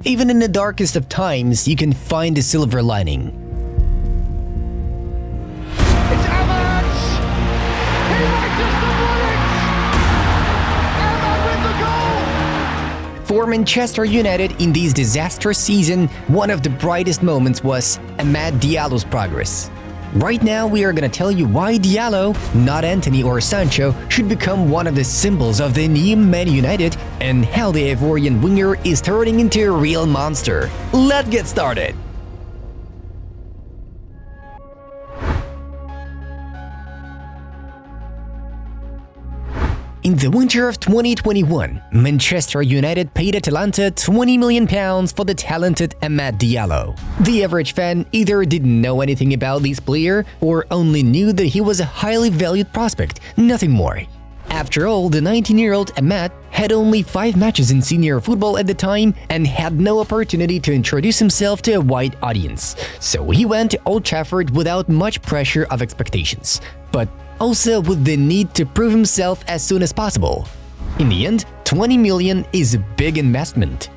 Even in the darkest of times, you can find a silver lining. It's Amad! He might just have won it! Amad with the goal! For Manchester United in this disastrous season, one of the brightest moments was Amad Diallo's progress. Right now, we are gonna tell you why Diallo, not Antony or Sancho, should become one of the symbols of the new Man United and how the Ivorian winger is turning into a real monster. Let's get started! In the winter of 2021, Manchester United paid Atalanta £20 million for the talented Amad Diallo. The average fan either didn't know anything about this player or only knew that he was a highly valued prospect, nothing more. After all, the 19-year-old Amad had only 5 matches in senior football at the time and had no opportunity to introduce himself to a wide audience, so he went to Old Trafford without much pressure of expectations, but also with the need to prove himself as soon as possible. In the end, 20 million is a big investment.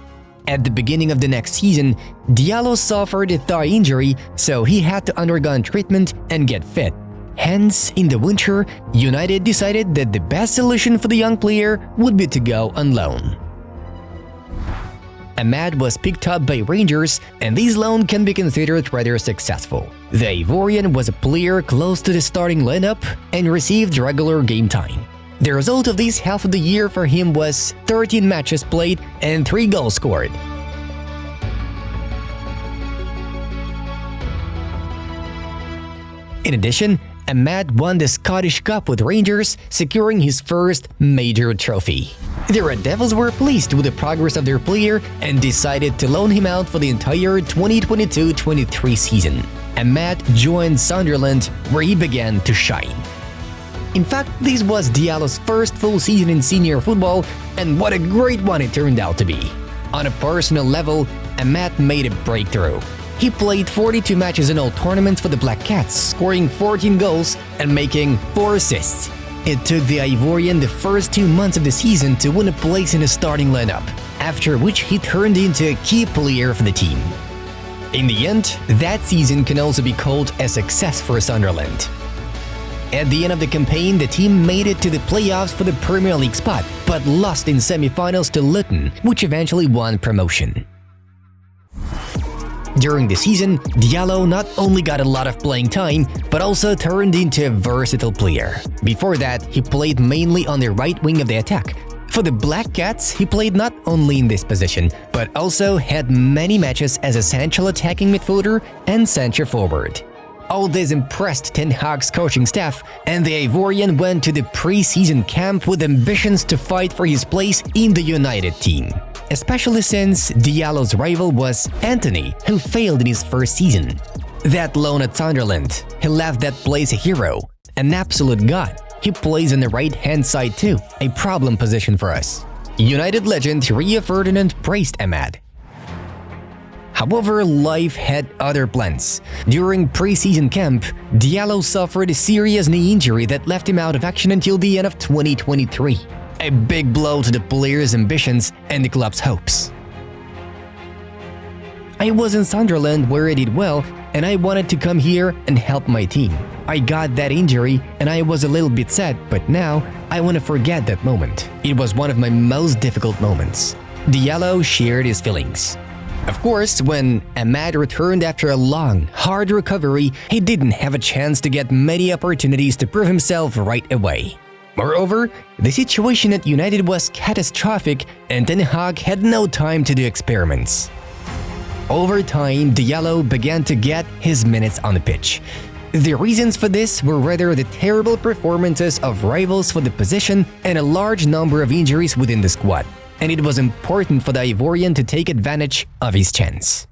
At the beginning of the next season, Diallo suffered a thigh injury, so he had to undergo treatment and get fit. Hence, in the winter, United decided that the best solution for the young player would be to go on loan. Amad was picked up by Rangers, and this loan can be considered rather successful. The Ivorian was a player close to the starting lineup and received regular game time. The result of this half of the year for him was 13 matches played and 3 goals scored. In addition, Amad won the Scottish Cup with Rangers, securing his first major trophy. The Red Devils were pleased with the progress of their player and decided to loan him out for the entire 2022-23 season. Amad joined Sunderland, where he began to shine. In fact, this was Diallo's first full season in senior football, and what a great one it turned out to be. On a personal level, Amad made a breakthrough. He played 42 matches in all tournaments for the Black Cats, scoring 14 goals and making 4 assists. It took the Ivorian the first 2 months of the season to win a place in the starting lineup, after which he turned into a key player for the team. In the end, that season can also be called a success for Sunderland. At the end of the campaign, the team made it to the playoffs for the Premier League spot, but lost in semi-finals to Luton, which eventually won promotion. During the season, Diallo not only got a lot of playing time, but also turned into a versatile player. Before that, he played mainly on the right wing of the attack. For the Black Cats, he played not only in this position, but also had many matches as a central attacking midfielder and centre forward. All this impressed Ten Hag's coaching staff, and the Ivorian went to the pre-season camp with ambitions to fight for his place in the United team. Especially since Diallo's rival was Antony, who failed in his first season. That loan at Sunderland, he left that place a hero, an absolute god. He plays on the right-hand side too, a problem position for us. United legend Rio Ferdinand praised Amad. However, life had other plans. During pre-season camp, Diallo suffered a serious knee injury that left him out of action until the end of 2023. A big blow to the player's ambitions and the club's hopes. I was in Sunderland where I did well, and I wanted to come here and help my team. I got that injury and I was a little bit sad, but now I want to forget that moment. It was one of my most difficult moments. Diallo shared his feelings. Of course, when Amad returned after a long, hard recovery, he didn't have a chance to get many opportunities to prove himself right away. Moreover, the situation at United was catastrophic and Ten Hag had no time to do experiments. Over time, Diallo began to get his minutes on the pitch. The reasons for this were rather the terrible performances of rivals for the position and a large number of injuries within the squad, and it was important for the Ivorian to take advantage of his chance.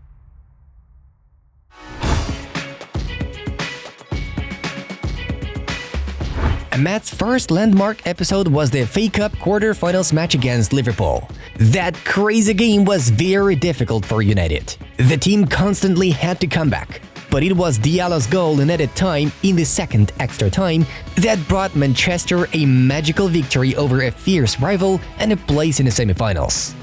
Amad's first landmark episode was the FA Cup quarter-finals match against Liverpool. That crazy game was very difficult for United. The team constantly had to come back, but it was Diallo's goal in added time in the second extra time that brought Manchester a magical victory over a fierce rival and a place in the semi-finals.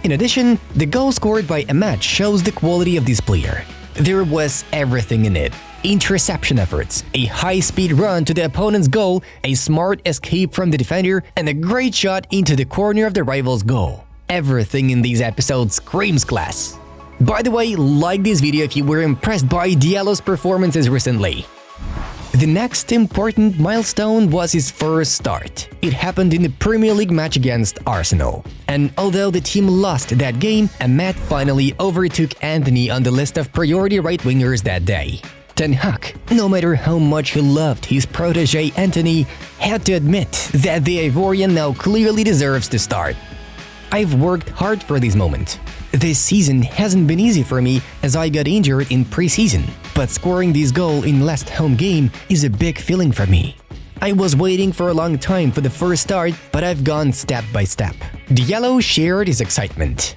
In addition, the goal scored by Amad shows the quality of this player. There was everything in it. Interception efforts, a high-speed run to the opponent's goal, a smart escape from the defender, and a great shot into the corner of the rival's goal. Everything in these episodes screams class. By the way, like this video if you were impressed by Diallo's performances recently. The next important milestone was his first start. It happened in the Premier League match against Arsenal. And although the team lost that game, Amad finally overtook Antony on the list of priority right-wingers that day. Ten Hag, no matter how much he loved his protege Antony, had to admit that the Ivorian now clearly deserves to start. I've worked hard for this moment. This season hasn't been easy for me as I got injured in pre-season, but scoring this goal in last home game is a big feeling for me. I was waiting for a long time for the first start, but I've gone step by step. Diallo shared his excitement.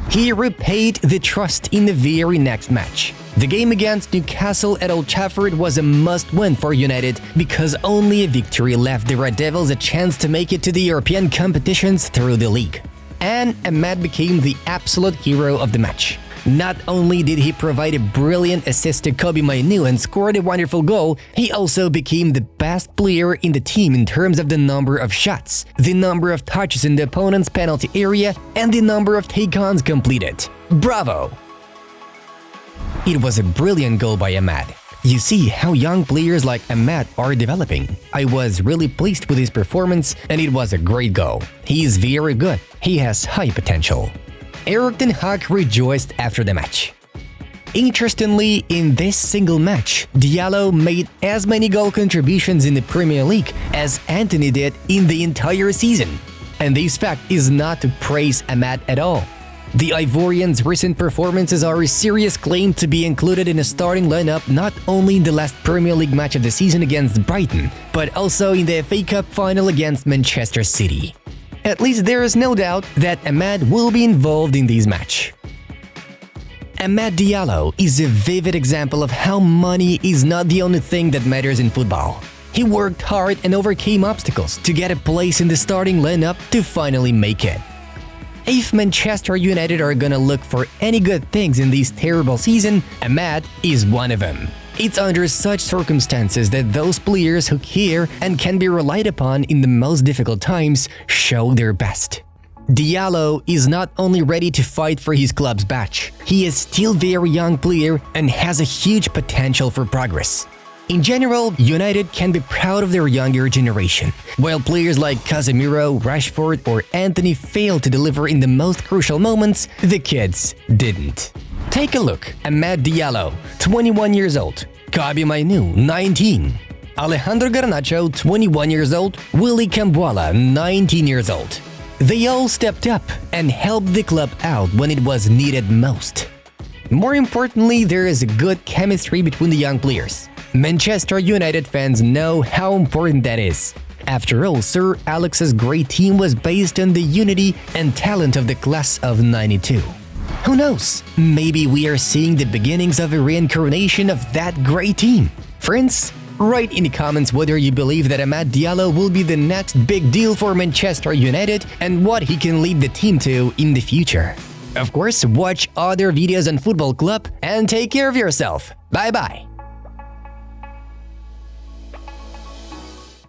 He repaid the trust in the very next match. The game against Newcastle at Old Trafford was a must-win for United because only a victory left the Red Devils a chance to make it to the European competitions through the league. And Amad became the absolute hero of the match. Not only did he provide a brilliant assist to Kobbie Mainoo and scored a wonderful goal, he also became the best player in the team in terms of the number of shots, the number of touches in the opponent's penalty area, and the number of take-ons completed. Bravo! It was a brilliant goal by Amad. You see how young players like Amad are developing. I was really pleased with his performance and it was a great goal. He is very good. He has high potential. Ten Hag rejoiced after the match. Interestingly, in this single match, Diallo made as many goal contributions in the Premier League as Antony did in the entire season. And this fact is not to praise Amad at all. The Ivorian's recent performances are a serious claim to be included in a starting lineup not only in the last Premier League match of the season against Brighton, but also in the FA Cup final against Manchester City. At least there is no doubt that Amad will be involved in this match. Amad Diallo is a vivid example of how money is not the only thing that matters in football. He worked hard and overcame obstacles to get a place in the starting lineup to finally make it. If Manchester United are gonna look for any good things in this terrible season, Amad is one of them. It's under such circumstances that those players who care and can be relied upon in the most difficult times show their best. Diallo is not only ready to fight for his club's badge, he is still a very young player and has a huge potential for progress. In general, United can be proud of their younger generation. While players like Casemiro, Rashford or Antony failed to deliver in the most crucial moments, the kids didn't. Take a look. Amad Diallo, 21 years old. Kobbie Mainoo, 19. Alejandro Garnacho, 21 years old. Willy Cambuala, 19 years old. They all stepped up and helped the club out when it was needed most. More importantly, there is a good chemistry between the young players. Manchester United fans know how important that is. After all, Sir Alex's great team was based on the unity and talent of the class of '92. Who knows? Maybe we are seeing the beginnings of a reincarnation of that great team. Friends, write in the comments whether you believe that Amad Diallo will be the next big deal for Manchester United and what he can lead the team to in the future. Of course, watch other videos on Football Club and take care of yourself. Bye-bye.